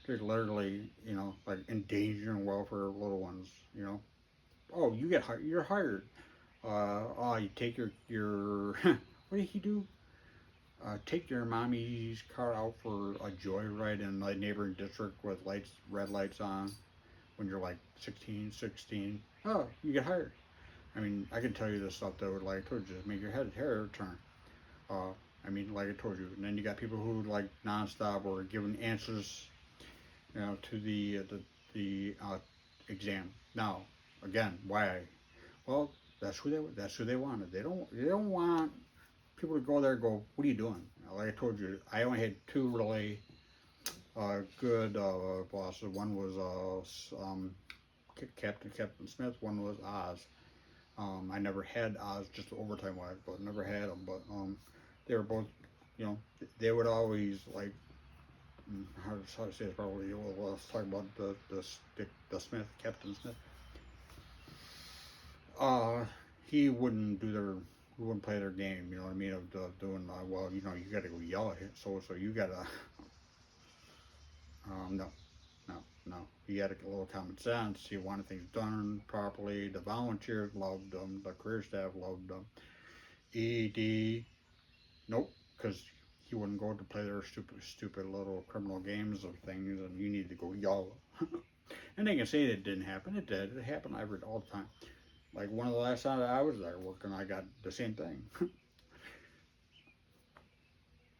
They're literally, like endangering welfare of little ones. Oh, you get hired. You're hired. Oh, you take your what did he do? Take your mommy's car out for a joyride in the neighboring district with red lights on when you're like 16, 16. Oh, you get hired. I mean, I can tell you this stuff that would, like I told you, make your hair turn. Uh, I mean, like I told you. And then you got people who like nonstop or giving answers, to the exam. Now, again, why? Well, that's who they wanted. They don't want people to go there and go, what are you doing? Like I told you, I only had two really good bosses. One was Captain Smith. One was Oz. I never had Oz, just overtime wise, but never had them. But they were both, they would always like, how to say it probably. Well, let's talk about the Smith, Captain Smith. Uh, he wouldn't do their, he wouldn't play their game. You know what I mean? Of doing well, you got to go yell at him. So you got to, no, no, no. He had a little common sense. He wanted things done properly. The volunteers loved him. The career staff loved him. ED, nope, because he wouldn't go to play their stupid little criminal games of things, and you need to go yell. And they can say that it didn't happen. It did. It happened all the time. Like one of the last times I was there working, I got the same thing.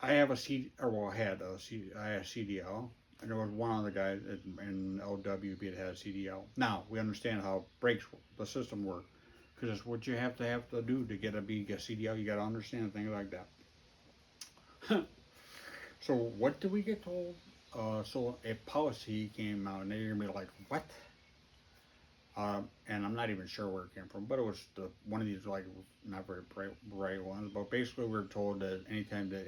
I have a C, or well, I had a CDL, and there was one other guy in LWB that had a CDL. Now we understand how the system work, because it's what you have to do to get a CDL. You got to understand things like that. So what did we get told? So a policy came out, and they're gonna be like, what? And I'm not even sure where it came from, but it was one of these like not very bright ones. But basically, we were told that anytime that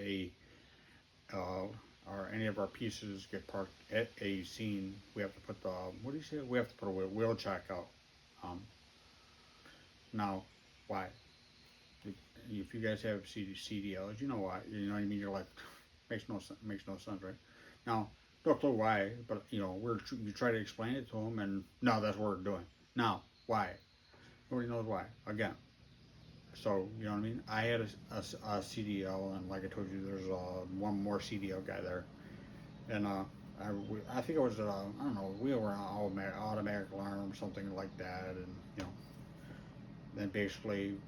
or any of our pieces get parked at a scene, we have to put what do you say? We have to put a wheel check out. Now, why? If you guys have CDLs, you know why. You know what I mean? You're like, makes no sense, right? Now, don't know why, but you try to explain it to them, and no, that's what we're doing. Now, why? Nobody knows why. Again, so you know what I mean. I had a CDL, and like I told you, there's one more CDL guy there, and I think it was I don't know, we were on automatic alarm, something like that, and then basically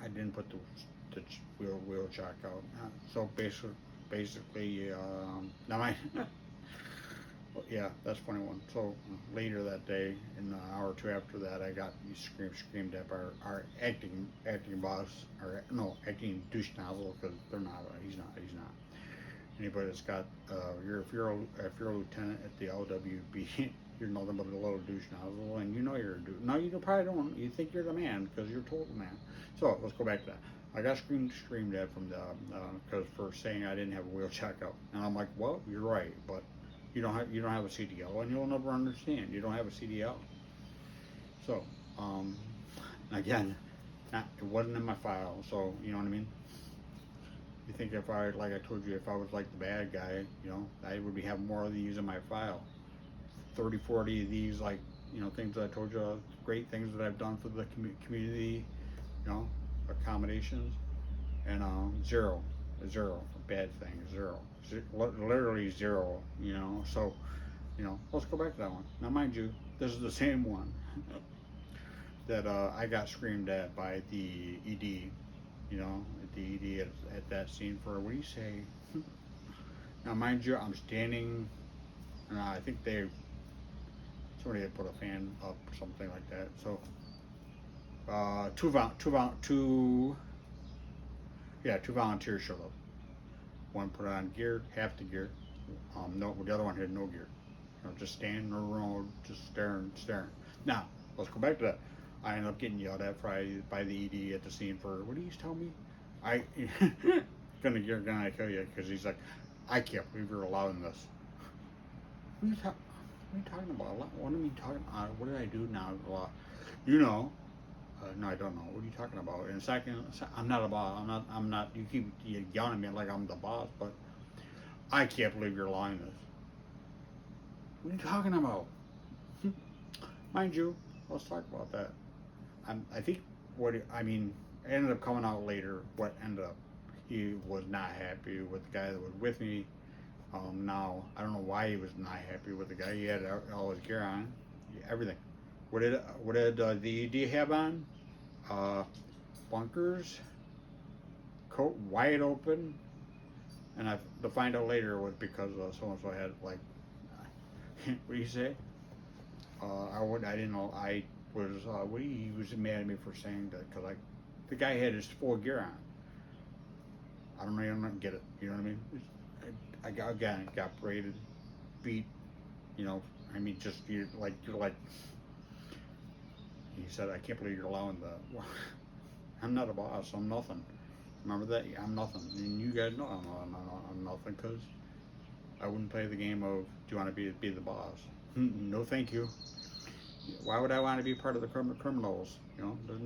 I didn't put the wheel check out. So basically, now my yeah, that's a funny one. So later that day, in an hour or two after that, I got screamed at by our acting boss, or no, acting douche nozzle, because they're not. He's not. Anybody that's got if you're a lieutenant at the LWB, you're nothing but a little douche nozzle, and you know you're a douche. No, you probably don't. You think you're the man because you're told the man. So let's go back to that. I got screamed at from the because for saying I didn't have a wheel checkout, and I'm like, well, you're right, but you don't have a CDL, and you'll never understand. You don't have a CDL. So again, it wasn't in my file, so you know what I mean. You think if like I told you, if I was like the bad guy, I would be having more of these in my file. 30, 40 of these, like, things that I told you, great things that I've done for the community, accommodations, and zero bad things, literally zero, so, let's go back to that one. Now, mind you, this is the same one that I got screamed at by the ED, at the ED at that scene for, what do you say? Now, mind you, I'm standing, and I think somebody had put a fan up or something like that. So, two volunteers showed up. One put on gear, half the gear. No, the other one had no gear. Just standing in the road, just staring. Now, let's go back to that. I ended up getting yelled at by the ED at the scene for, what do you tell me? Gonna kill you, because he's like, I can't believe you're allowing this. What are you talking about? What are you talking about? What did I do now? No, I don't know. What are you talking about? In a second, I'm not a boss. I'm not. You keep yelling at me like I'm the boss, but I can't believe you're allowing this. What are you talking about? Mind you, let's talk about that. I think it ended up coming out later. What ended up, he was not happy with the guy that was with me. Now I don't know why he was not happy with the guy. He had all his gear on, everything. What did the ED have on? Uh, Bunkers, coat wide open, and I to find out later was because so and so had like, what do you say? I didn't know. I was he was mad at me for saying that because like the guy had his full gear on. I don't get it. You know what I mean? Got braided, beat. You know, just you're like. He said, "I can't believe you're allowing that." I'm not a boss. I'm nothing. Remember that? I'm nothing. And you guys know I'm nothing because I wouldn't play the game of, do you want to be the boss? No, thank you. Why would I want to be part of the criminals? You know, there's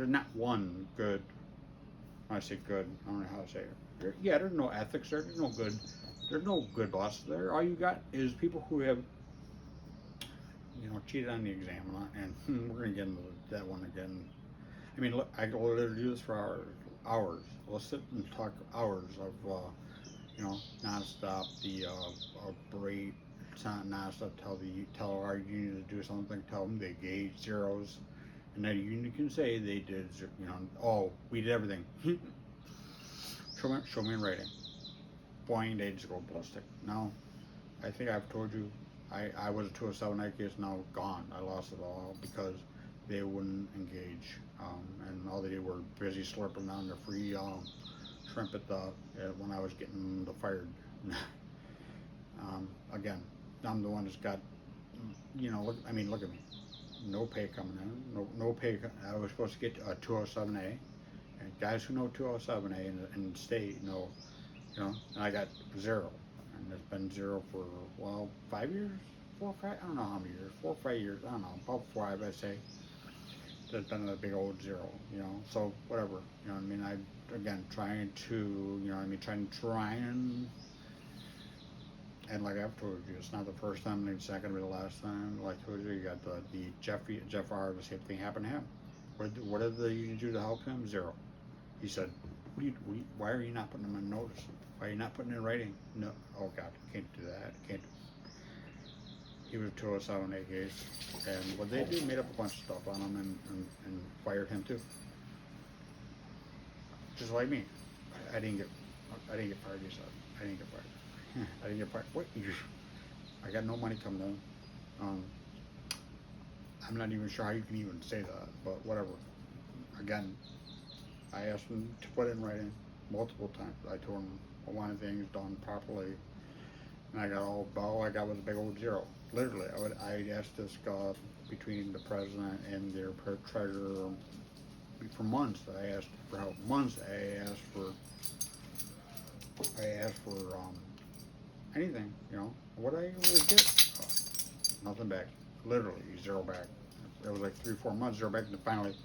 not one good. When I say good, I don't know how to say it. There's no ethics there. There's no good bosses there. All you got is people who have, cheated on the exam, and we're gonna get into that one again. Look, I could literally do this for hours. Let's sit and talk hours of, nonstop. The berate, nonstop. Tell our union to do something. Tell them they gauge zeros, and then union can say they did. Oh, we did everything. Show me in writing. Boing, they just go ballistic. No, I think I've told you. I was a 207 case, now gone. I lost it all because they wouldn't engage, and all they did were busy slurping down their free shrimp when I was getting fired. Again, I'm the one that's got, look at me. No pay coming in, no pay. I was supposed to get a 207A, and guys who know 207A and state know, and I got zero. And it's been zero for 5 years, 4 or 5. I don't know how many years, 4 or 5 years. I don't know, about 5, I'd say. There's been a big old zero, So whatever, I again trying to, and like I've told you, it's not the first time, and it's not gonna be the last time. Like I told you, you got the Jeff R. The same thing happened to him. What did the union do to help him? Zero. He said, why are you not putting them in notice? Why are you not putting it in writing? No. Oh God, can't do that. Can't. He was a 207A case, and what they do, made up a bunch of stuff on him and fired him too. Just like me. I didn't get fired. He said, I didn't get fired. I didn't get fired. What? I got no money coming in. I'm not even sure how you can even say that, but whatever. Again, I asked him to put it in writing multiple times. I told him I wanted things done properly, and I got all I got was a big old zero. Literally, I asked this guy between the president and their treasurer for months. I asked for help. Months I asked for anything. What I would get, nothing back. Literally zero back. It was like 3 or 4 months zero back, and finally,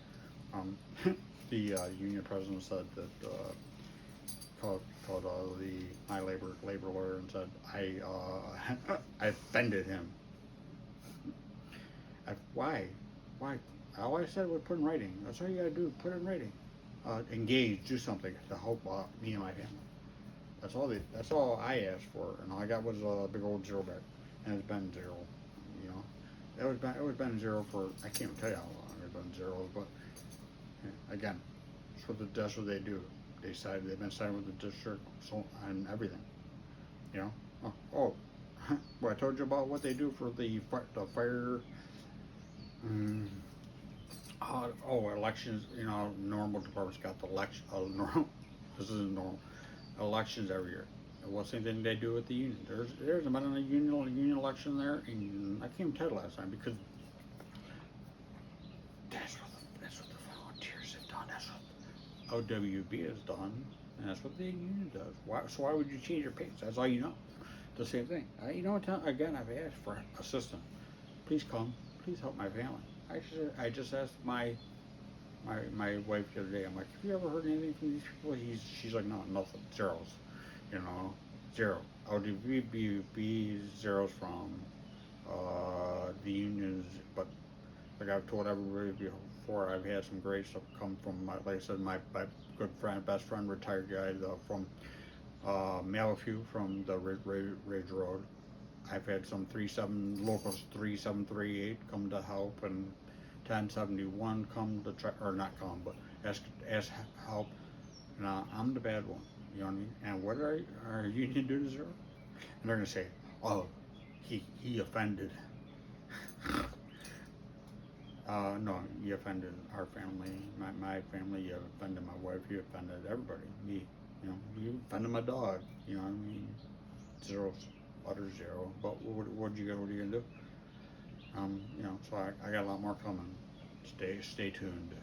the union president said that. Called my labor lawyer and said I offended him. Why? All I said was put in writing. That's all you gotta do. Put it in writing. Engage. Do something to help me and my family. That's all I asked for, and all I got was a big old zero back, and it's been zero. It was been zero for, I can't even tell you how long it's been zero, but again, that's what they do. They've been siding with the district on everything, Oh, well, I told you about what they do for the fire. Elections. Normal departments got the election. Normal. This isn't normal. Elections every year. And what's the thing they do with the union? There's been a union election there, and I can't even tell you last time because that's what the volunteers have done. That's what LWB has done, and that's what the union does. Why would you change your pays? That's all you know. The same thing. Again, I've asked for assistance. Please come. Please help my family. I just asked my wife the other day. I'm like, have you ever heard anything from these people? She's like, no, nothing. Zeros. zero. LWB zeros from the unions, but like I've told everybody before, I've had some great stuff come from my, like I said, my good friend, best friend, retired guy from Malafew from the Ridge Road. I've had some 37 locals 3738 come to help, and 1071 come to try, or not come, but ask help. And I'm the bad one, you know what I mean? And what are our union do to zero? And they're gonna say, oh, he offended. No, you offended our family, my family. You offended my wife. You offended everybody. Me, you know, you offended my dog. You know what I mean? Zero, utter zero. But what you what are you gonna do? You know, so I got a lot more coming. Stay tuned.